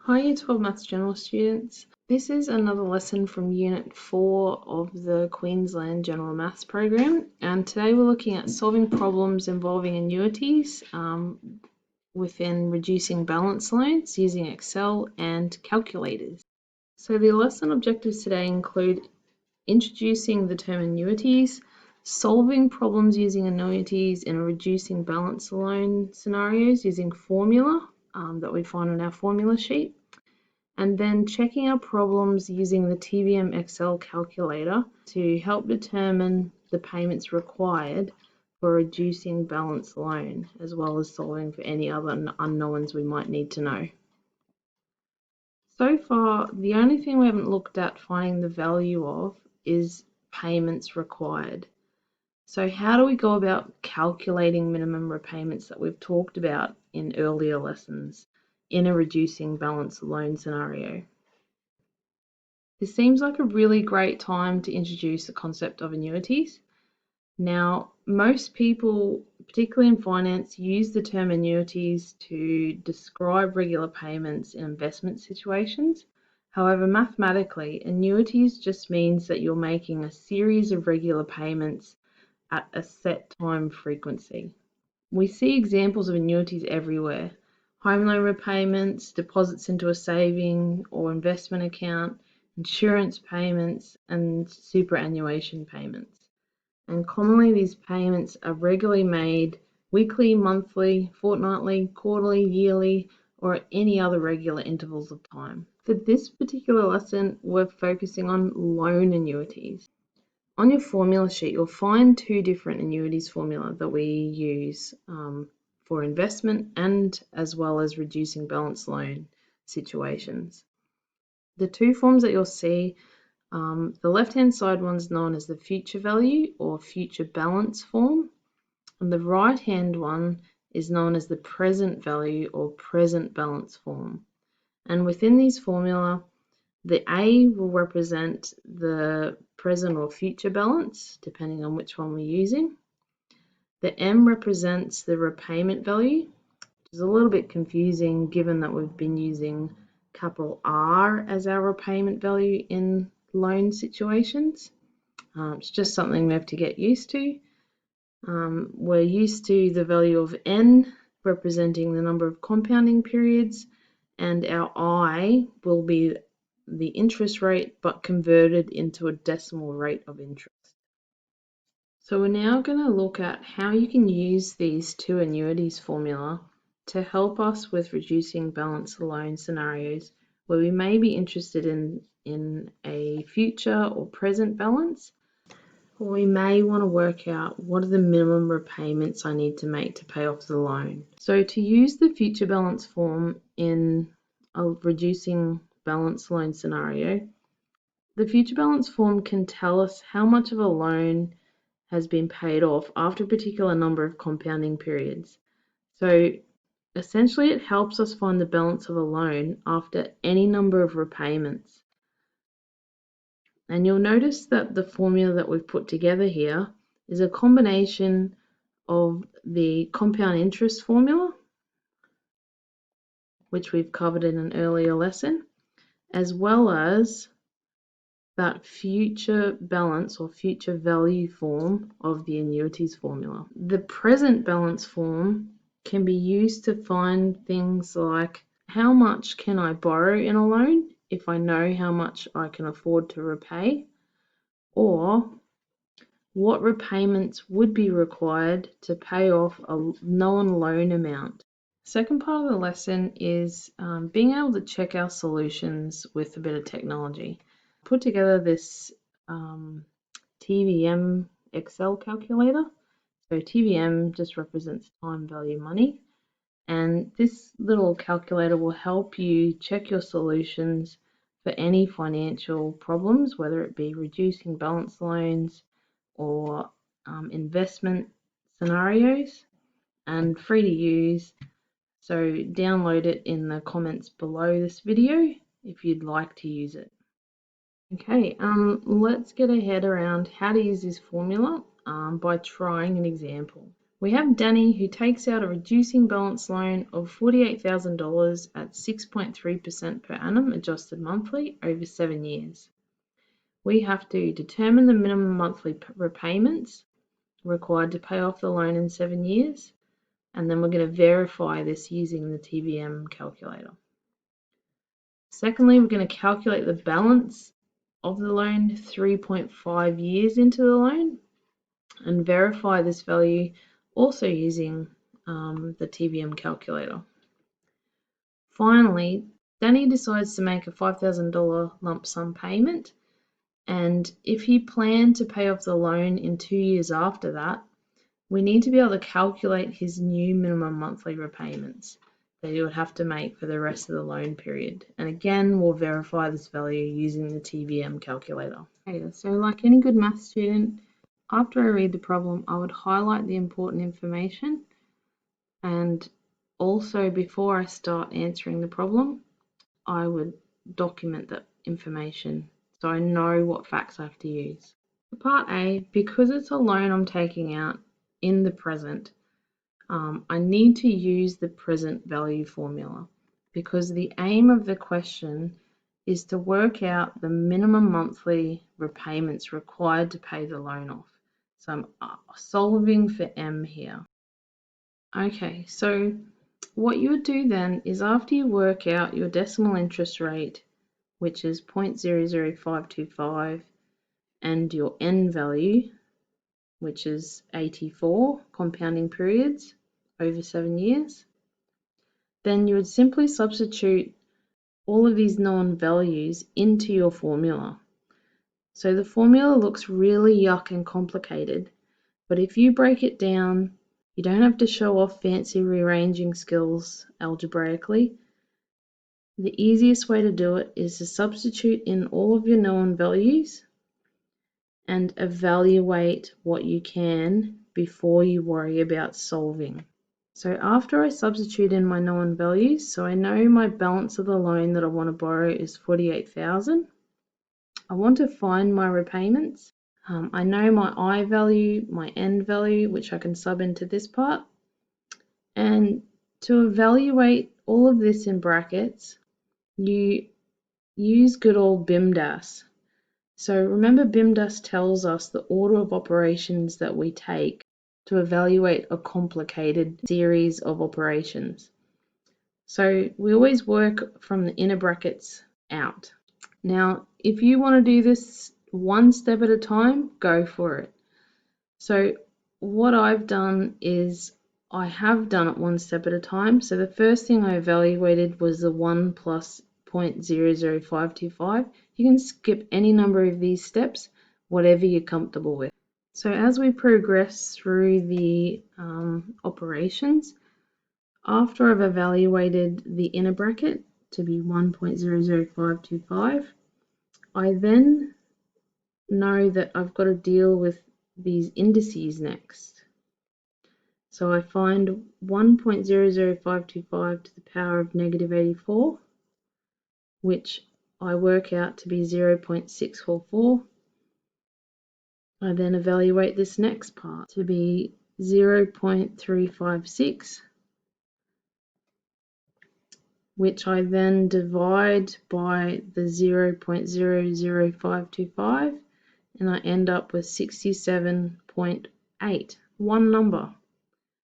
Hi Year 12 Maths General students. This is another lesson from Unit 4 of the Queensland General Maths program, and today we're looking at solving problems involving annuities within reducing balance loans using Excel and calculators. So the lesson objectives today include introducing the term annuities, solving problems using annuities in reducing balance loan scenarios using formula that we find on our formula sheet, and then checking our problems using the TVM Excel calculator to help determine the payments required for reducing balance loan, as well as solving for any other unknowns we might need to know. So far, the only thing we haven't looked at finding the value of is payments required. So how do we go about calculating minimum repayments that we've talked about in earlier lessons in a reducing balance loan scenario? This seems like a really great time to introduce the concept of annuities. Now, most people, particularly in finance, use the term annuities to describe regular payments in investment situations. However, mathematically, annuities just means that you're making a series of regular payments at a set time frequency. We see examples of annuities everywhere. Home loan repayments, deposits into a saving or investment account, insurance payments, and superannuation payments. And commonly these payments are regularly made weekly, monthly, fortnightly, quarterly, yearly, or at any other regular intervals of time. For this particular lesson, we're focusing on loan annuities. On your formula sheet, you'll find two different annuities formula that we use for investment and as well as reducing balance loan situations. The two forms that you'll see, the left-hand side one's known as the future value or future balance form, and the right-hand one is known as the present value or present balance form. And within these formula, the A will represent the present or future balance, depending on which one we're using. The M represents the repayment value, which is a little bit confusing given that we've been using capital R as our repayment value in loan situations. It's just something we have to get used to. We're used to the value of N representing the number of compounding periods, and our I will be the interest rate but converted into a decimal rate of interest. So we're now going to look at how you can use these two annuities formula to help us with reducing balance loan scenarios where we may be interested in a future or present balance, or we may want to work out what are the minimum repayments I need to make to pay off the loan. So to use the future balance form in a reducing balance loan scenario, the future balance form can tell us how much of a loan has been paid off after a particular number of compounding periods. So essentially it helps us find the balance of a loan after any number of repayments. And you'll notice that the formula that we've put together here is a combination of the compound interest formula, which we've covered in an earlier lesson, as well as that future balance or future value form of the annuities formula. The present balance form can be used to find things like how much can I borrow in a loan if I know how much I can afford to repay, or what repayments would be required to pay off a known loan amount. Second part of the lesson is being able to check our solutions with a bit of technology. Put together this TVM Excel calculator. So TVM just represents time value money, and this little calculator will help you check your solutions for any financial problems, whether it be reducing balance loans or investment scenarios, and free to use. So download it in the comments below this video if you'd like to use it. Okay, let's get a head around how to use this formula by trying an example. We have Danny who takes out a reducing balance loan of $48,000 at 6.3% per annum adjusted monthly over 7 years. We have to determine the minimum monthly repayments required to pay off the loan in 7 years, and then we're going to verify this using the TVM calculator. Secondly, we're going to calculate the balance of the loan 3.5 years into the loan and verify this value also using the TVM calculator. Finally, Danny decides to make a $5,000 lump sum payment, and if he planned to pay off the loan in 2 years after that, we need to be able to calculate his new minimum monthly repayments that he would have to make for the rest of the loan period. And again, we'll verify this value using the TVM calculator. Okay, so like any good math student, after I read the problem, I would highlight the important information, and also before I start answering the problem, I would document that information so I know what facts I have to use. For part A, because it's a loan I'm taking out in the present, I need to use the present value formula because the aim of the question is to work out the minimum monthly repayments required to pay the loan off. So I'm solving for M here. Okay, so what you would do then is after you work out your decimal interest rate, which is 0.00525, and your N value, which is 84 compounding periods over 7 years, then you would simply substitute all of these known values into your formula. So the formula looks really yuck and complicated, but if you break it down, you don't have to show off fancy rearranging skills algebraically. The easiest way to do it is to substitute in all of your known values and evaluate what you can before you worry about solving. So after I substitute in my known values, so I know my balance of the loan that I want to borrow is $48,000. I want to find my repayments. I know my I value, my N value, which I can sub into this part. And to evaluate all of this in brackets, you use good old BIMDAS. So remember, BIMDAS tells us the order of operations that we take to evaluate a complicated series of operations. So we always work from the inner brackets out. Now, if you want to do this one step at a time, go for it. So what I've done is I have done it one step at a time. So the first thing I evaluated was the 1 plus 0.00525. You can skip any number of these steps, whatever you're comfortable with. So as we progress through the operations, after I've evaluated the inner bracket to be 1.00525, I then know that I've got to deal with these indices next. So I find 1.00525 to the power of negative 84, which I work out to be 0.644. I then evaluate this next part to be 0.356, which I then divide by the 0.00525, and I end up with 67.8, one number,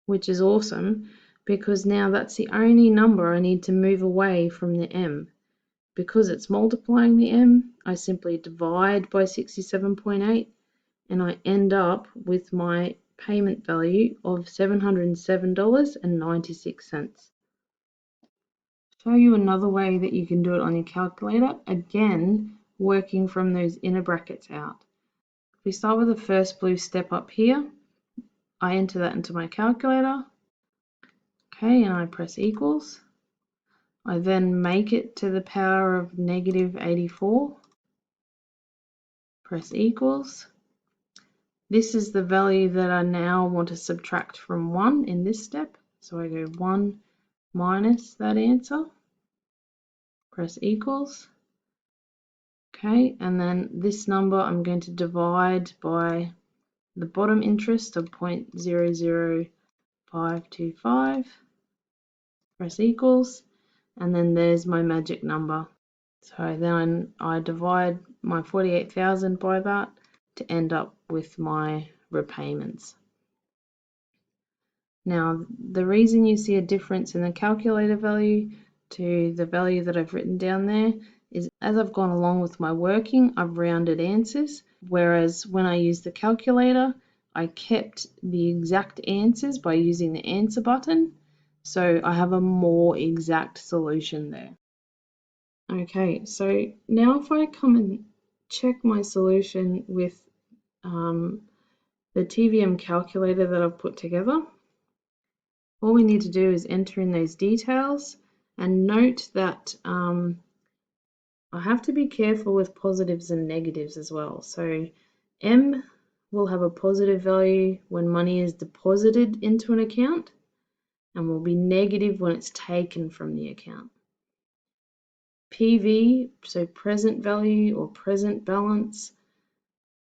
which is awesome because now that's the only number I need to move away from the M. Because it's multiplying the M, I simply divide by 67.8 and I end up with my payment value of $707.96. Show you another way that you can do it on your calculator, again working from those inner brackets out. If we start with the first blue step up here, I enter that into my calculator, okay, and I press equals. I then make it to the power of negative 84, press equals. This is the value that I now want to subtract from 1 in this step, so I go 1 minus that answer, press equals. Okay, and then this number I'm going to divide by the bottom interest of 0.00525, 525, press equals, and then there's my magic number. So then I divide my 48,000 by that to end up with my repayments. Now, the reason you see a difference in the calculator value to the value that I've written down there is as I've gone along with my working, I've rounded answers, whereas when I use the calculator, I kept the exact answers by using the answer button, so I have a more exact solution there. Okay, so now if I come and check my solution with the TVM calculator that I've put together, all we need to do is enter in those details, and note that I have to be careful with positives and negatives as well. So M will have a positive value when money is deposited into an account and will be negative when it's taken from the account. PV, so present value or present balance,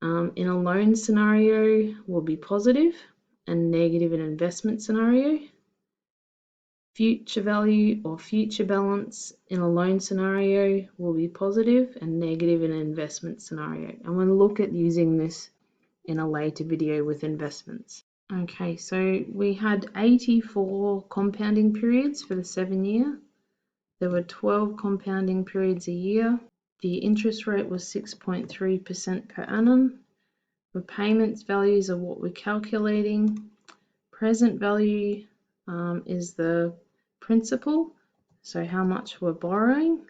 in a loan scenario will be positive and negative in an investment scenario. Future value or future balance in a loan scenario will be positive and negative in an investment scenario. And we'll look at using this in a later video with investments. Okay, so we had 84 compounding periods for the 7-year. There were 12 compounding periods a year. The interest rate was 6.3% per annum. Repayments values are what we're calculating. Present value is the principal, so how much we're borrowing.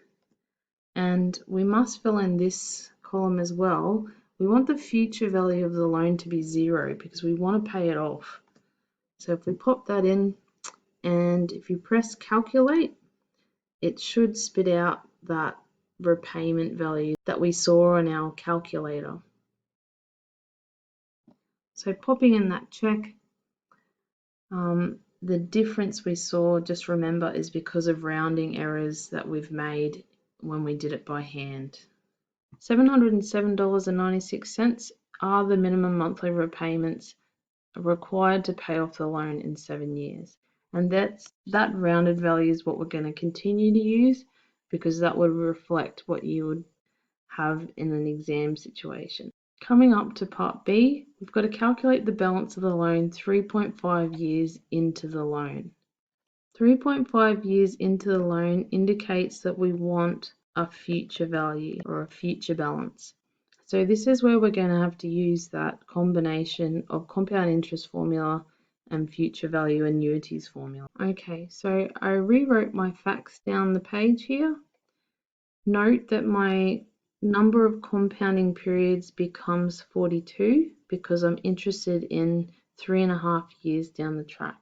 And we must fill in this column as well. We want the future value of the loan to be 0 because we want to pay it off. So if we pop that in, and if you press calculate, it should spit out that repayment value that we saw on our calculator. So popping in that check, the difference we saw, just remember, is because of rounding errors that we've made when we did it by hand. $707.96 are the minimum monthly repayments required to pay off the loan in 7 years. And that rounded value is what we're going to continue to use because that would reflect what you would have in an exam situation. Coming up to part B, we've got to calculate the balance of the loan 3.5 years into the loan. 3.5 years into the loan indicates that we want a future value or a future balance. So this is where we're going to have to use that combination of compound interest formula and future value annuities formula. Okay, so I rewrote my facts down the page here. Note that my number of compounding periods becomes 42 because I'm interested in 3.5 years down the track.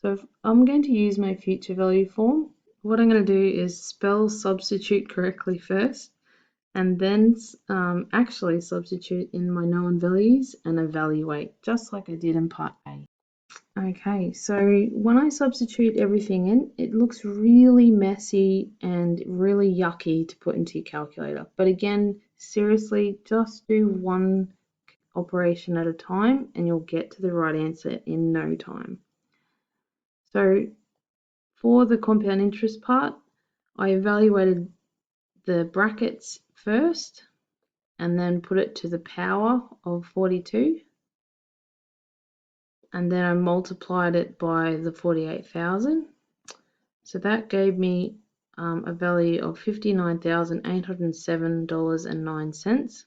So if I'm going to use my future value form, what I'm going to do is spell substitute correctly first, and then actually substitute in my known values and evaluate, just like I did in part A. Okay, so when I substitute everything in, it looks really messy and really yucky to put into your calculator. But again, seriously, just do one operation at a time and you'll get to the right answer in no time. So for the compound interest part, I evaluated the brackets first and then put it to the power of 42. And then I multiplied it by the 48,000. So that gave me a value of $59,807.09.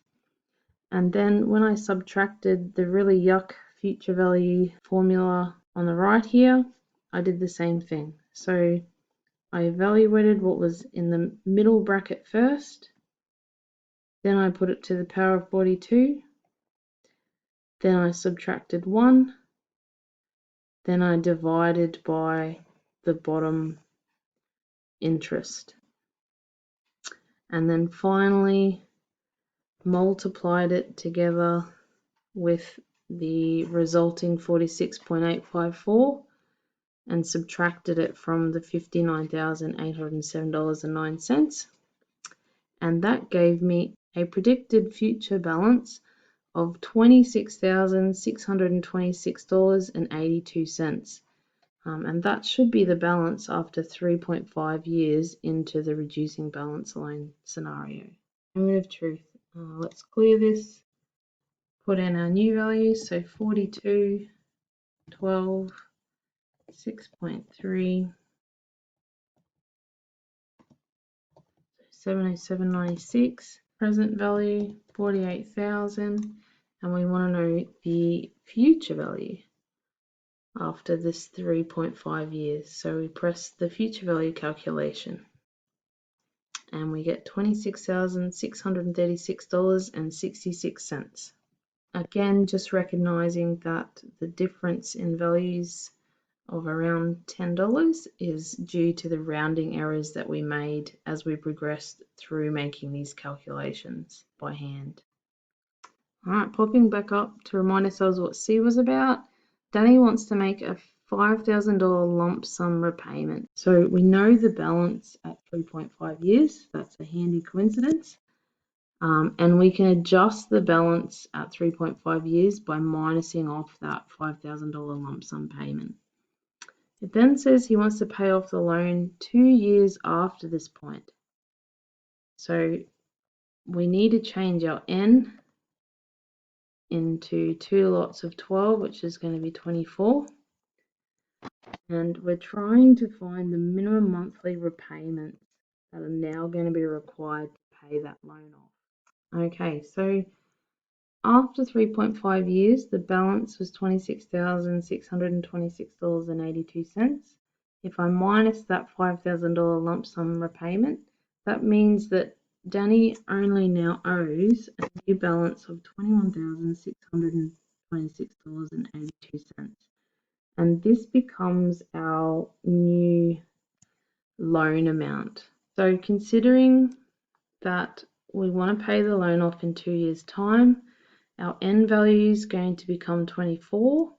And then when I subtracted the really yuck future value formula on the right here, I did the same thing. So I evaluated what was in the middle bracket first, then I put it to the power of 42, then I subtracted 1, then I divided by the bottom interest, and then finally multiplied it together with the resulting 46.854 and subtracted it from the $59,807.09, and that gave me a predicted future balance of $26,626.82. And that should be the balance after 3.5 years into the reducing balance loan scenario. Moment of truth. Let's clear this, put in our new values, so 42, 12, 6.3, 707.96, present value 48,000, and we want to know the future value after this 3.5 years. So we press the future value calculation and we get $26,636.66. Again, just recognizing that the difference in values of around $10 is due to the rounding errors that we made as we progressed through making these calculations by hand. All right, popping back up to remind ourselves what C was about. Danny wants to make a $5,000 lump sum repayment. So we know the balance at 3.5 years. That's a handy coincidence. And we can adjust the balance at 3.5 years by minusing off that $5,000 lump sum payment. It then says he wants to pay off the loan 2 years after this point. So we need to change our N into 2 lots of 12, which is going to be 24. And we're trying to find the minimum monthly repayments that are now going to be required to pay that loan off. Okay, so after 3.5 years, the balance was $26,626.82. If I minus that $5,000 lump sum repayment, that means that Danny only now owes a new balance of $21,626.82. And this becomes our new loan amount. So considering that we want to pay the loan off in 2 years' time, our N value is going to become 24,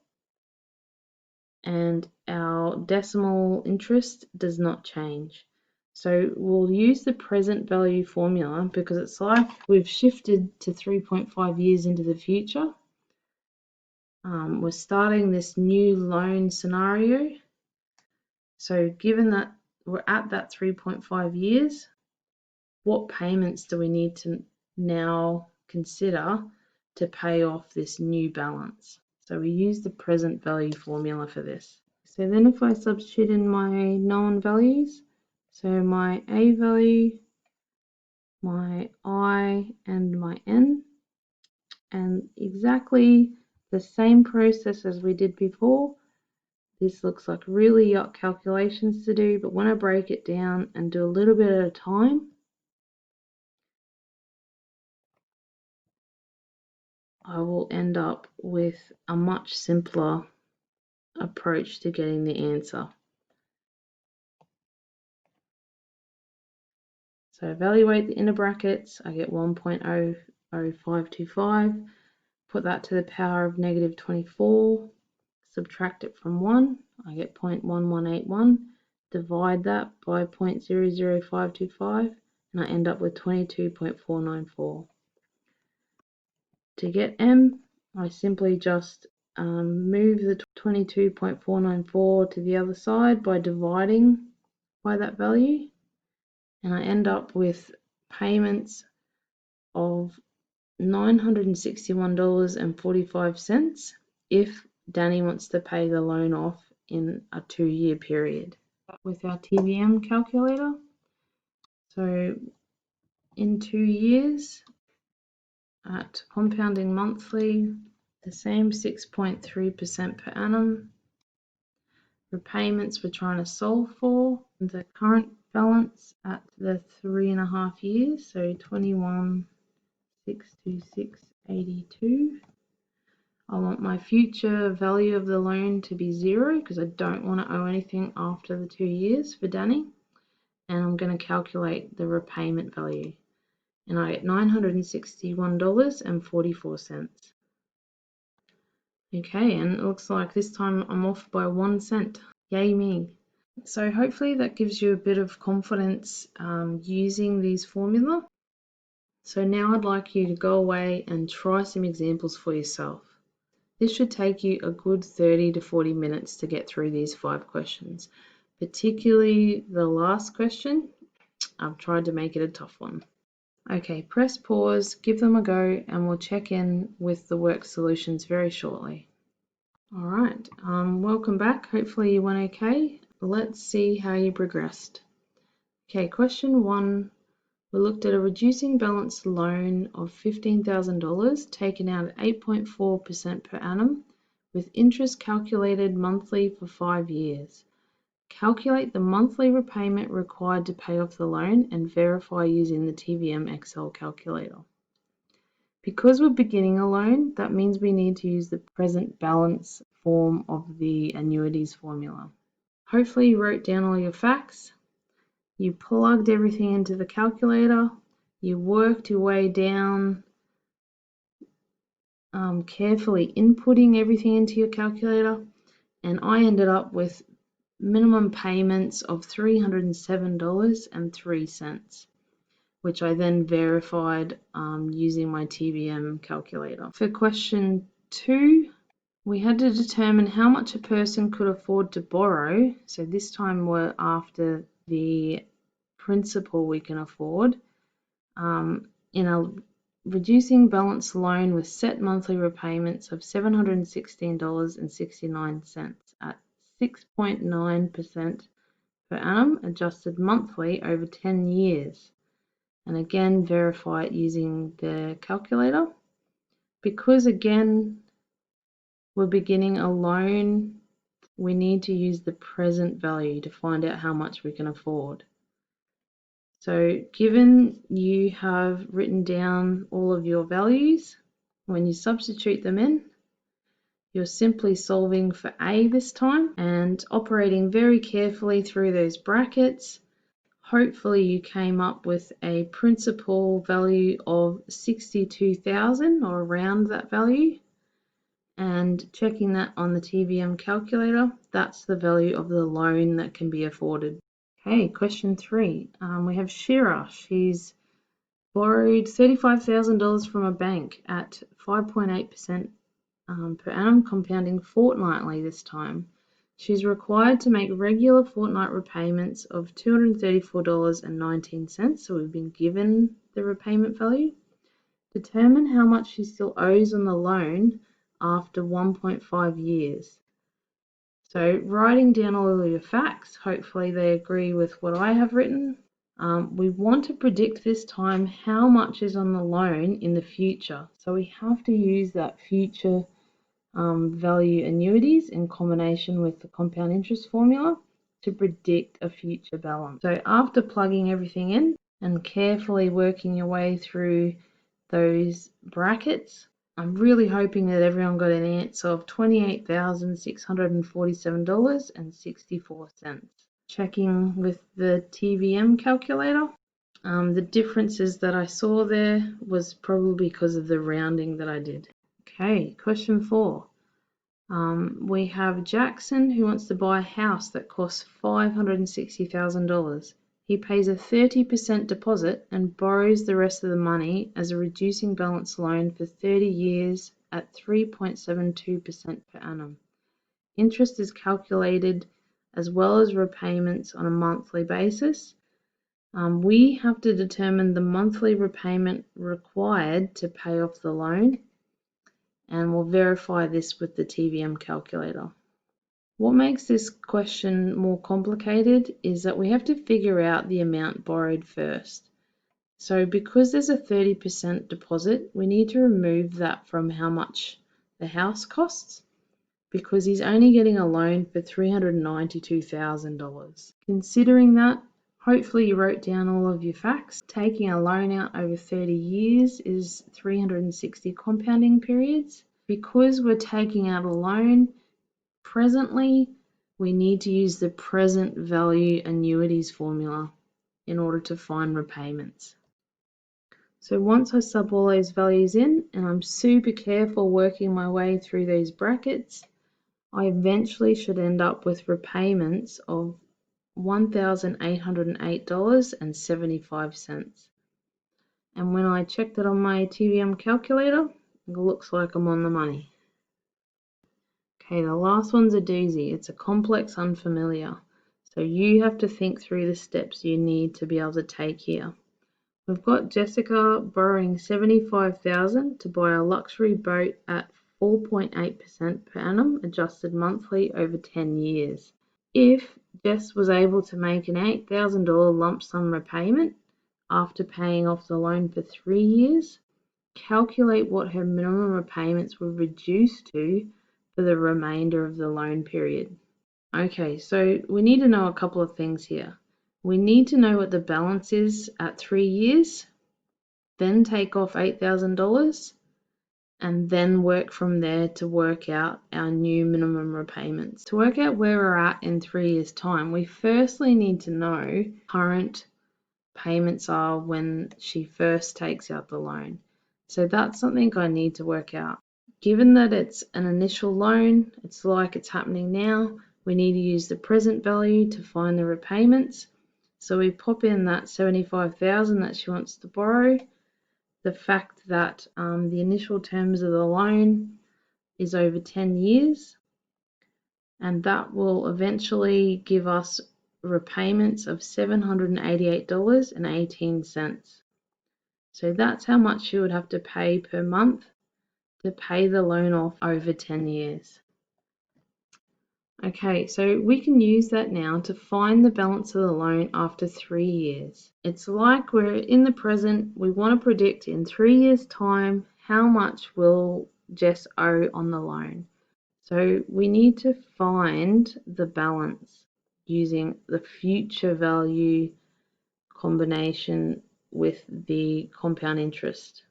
and our decimal interest does not change. So we'll use the present value formula because it's like we've shifted to 3.5 years into the future. We're starting this new loan scenario. So given that we're at that 3.5 years, what payments do we need to now consider to pay off this new balance? So we use the present value formula for this. So then if I substitute in my known values, so my A value, my I, and my N, and exactly the same process as we did before. This looks like really yuck calculations to do, but when I break it down and do a little bit at a time, I will end up with a much simpler approach to getting the answer. So evaluate the inner brackets, I get 1.00525, put that to the power of negative 24, subtract it from 1, I get 0.1181, divide that by 0.00525, and I end up with 22.494. To get M, I simply just move the 22.494 to the other side by dividing by that value, and I end up with payments of $961.45 if Danny wants to pay the loan off in a 2-year period. With our TVM calculator, so in 2 years at compounding monthly, the same 6.3% per annum. Repayments we're trying to solve for, the current balance at the 3.5 years, so 21,626.82. I want my future value of the loan to be 0 because I don't want to owe anything after the 2 years for Danny. And I'm going to calculate the repayment value. And I get $961.44. Okay, and it looks like this time I'm off by 1 cent. Yay me. So hopefully that gives you a bit of confidence using these formula. So now I'd like you to go away and try some examples for yourself. This should take you a good 30 to 40 minutes to get through these 5 questions, particularly the last question. I've tried to make it a tough one. Okay, press pause, give them a go, and we'll check in with the work solutions very shortly. All right, welcome back. Hopefully you went okay. Let's see how you progressed. Okay, question 1. We looked at a reducing balance loan of $15,000 taken out at 8.4% per annum with interest calculated monthly for 5 years. Calculate the monthly repayment required to pay off the loan and verify using the TVM Excel calculator. Because we're beginning a loan, that means we need to use the present balance form of the annuities formula. Hopefully you wrote down all your facts. You plugged everything into the calculator, you worked your way down, carefully inputting everything into your calculator, and I ended up with minimum payments of $307.03, which I then verified using my TVM calculator. For question 2, we had to determine how much a person could afford to borrow, so this time we're after the principal we can afford, in a reducing balance loan with set monthly repayments of $716.69 at 6.9% per annum, adjusted monthly over 10 years. And again, verify it using the calculator. Because again, we're beginning a loan, we need to use the present value to find out how much we can afford. So given you have written down all of your values, when you substitute them in, you're simply solving for A this time and operating very carefully through those brackets. Hopefully you came up with a principal value of 62,000 or around that value, and checking that on the TVM calculator, that's the value of the loan that can be afforded. Okay, question 3. We have Shira. She's borrowed $35,000 from a bank at 5.8% per annum, compounding fortnightly this time. She's required to make regular fortnight repayments of $234.19, so we've been given the repayment value. Determine how much she still owes on the loan after 1.5 years. So writing down all of your facts, hopefully they agree with what I have written. We want to predict this time how much is on the loan in the future. So we have to use that future value annuities in combination with the compound interest formula to predict a future balance. So after plugging everything in and carefully working your way through those brackets, I'm really hoping that everyone got an answer of $28,647.64. Checking with the TVM calculator, the differences that I saw there was probably because of the rounding that I did. Okay, question 4. We have Jackson who wants to buy a house that costs $560,000. He pays a 30% deposit and borrows the rest of the money as a reducing balance loan for 30 years at 3.72% per annum. Interest is calculated as well as repayments on a monthly basis. We have to determine the monthly repayment required to pay off the loan, and we'll verify this with the TVM calculator. What makes this question more complicated is that we have to figure out the amount borrowed first. So because there's a 30% deposit, we need to remove that from how much the house costs, because he's only getting a loan for $392,000. Considering that, hopefully you wrote down all of your facts. Taking a loan out over 30 years is 360 compounding periods. Because we're taking out a loan, presently, we need to use the present value annuities formula in order to find repayments. So once I sub all those values in, and I'm super careful working my way through these brackets, I eventually should end up with repayments of $1,808.75. And when I checked it on my TVM calculator, it looks like I'm on the money. Okay, the last one's a doozy. It's a complex unfamiliar. So you have to think through the steps you need to be able to take here. We've got Jessica borrowing $75,000 to buy a luxury boat at 4.8% per annum, adjusted monthly over 10 years. If Jess was able to make an $8,000 lump sum repayment after paying off the loan for 3 years, calculate what her minimum repayments would reduce to for the remainder of the loan period. Okay, so we need to know a couple of things here. We need to know what the balance is at 3 years, then take off $8,000, and then work from there to work out our new minimum repayments. To work out where we're at in 3 years' time, we firstly need to know current payments are when she first takes out the loan. So that's something I need to work out. Given that it's an initial loan, it's like it's happening now, we need to use the present value to find the repayments. So we pop in that $75,000 that she wants to borrow, the fact that the initial terms of the loan is over 10 years, and that will eventually give us repayments of $788.18. So that's how much she would have to pay per month to pay the loan off over 10 years. Okay, so we can use that now to find the balance of the loan after 3 years. It's like we're in the present, we want to predict in 3 years' time how much will Jess owe on the loan. So we need to find the balance using the future value combination with the compound interest.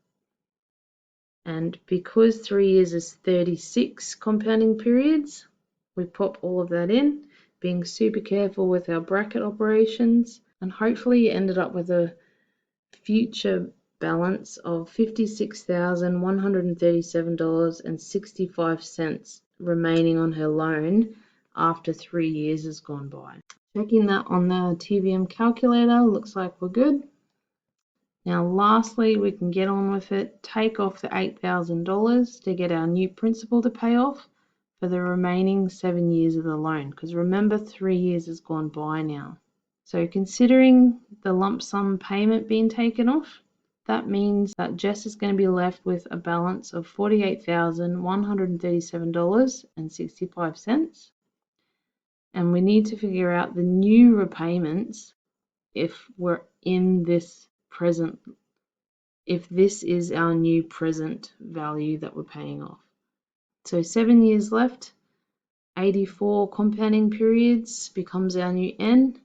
And because 3 years is 36 compounding periods, we pop all of that in, being super careful with our bracket operations, and hopefully you ended up with a future balance of $56,137.65 remaining on her loan after 3 years has gone by. Checking that on the TVM calculator, looks like we're good. Now lastly, we can get on with it, take off the $8,000 to get our new principal to pay off for the remaining 7 years of the loan, because remember 3 years has gone by now. So considering the lump sum payment being taken off, that means that Jess is going to be left with a balance of $48,137.65. And we need to figure out the new repayments if we're in this present, if this is our new present value that we're paying off. So 7 years left, 84 compounding periods becomes our new N.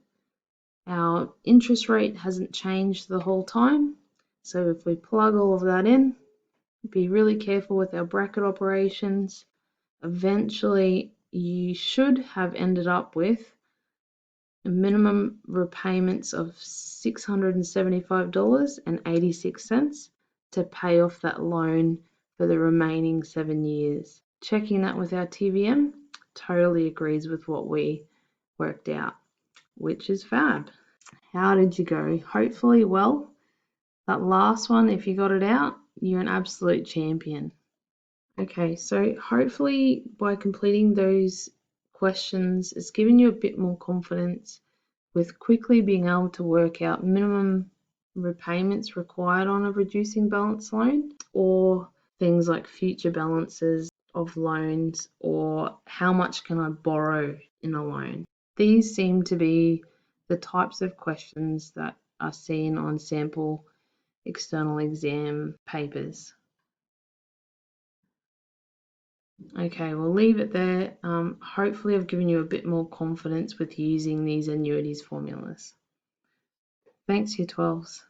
Our interest rate hasn't changed the whole time. So if we plug all of that in, be really careful with our bracket operations. Eventually, you should have ended up with a minimum repayments of $675.86 to pay off that loan for the remaining 7 years. Checking that with our TVM, totally agrees with what we worked out, which is fab. How did you go? Hopefully well. That last one, if you got it out, you're an absolute champion. Okay, so hopefully by completing those questions, it's given you a bit more confidence with quickly being able to work out minimum repayments required on a reducing balance loan, or things like future balances of loans, or how much can I borrow in a loan. These seem to be the types of questions that are seen on sample external exam papers. Okay, we'll leave it there. Hopefully I've given you a bit more confidence with using these annuities formulas. Thanks, Year 12s.